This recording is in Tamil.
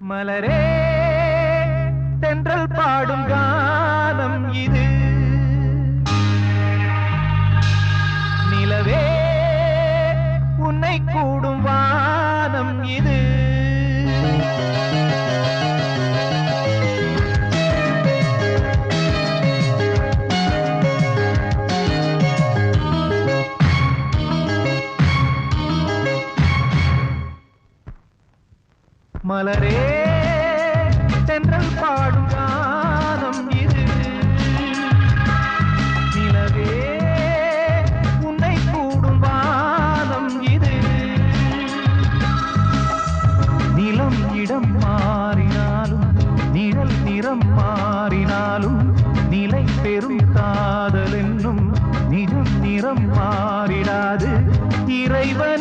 மலரே தென்றல் பாடும் கானம் இது. நிலவே உன்னை கூடும் வானம் இது. மலரே தென்றல் பாடும் கானம் இது. நிலவே உன்னை கூடும் வானம் இது. நிலம் இடம் மாறினாலும் நிழல் நிறம் மாறினாலும் நிலை பெறும் காதல் என்னும் நிஜம் நிறம் மாறிடாது. இறைவன்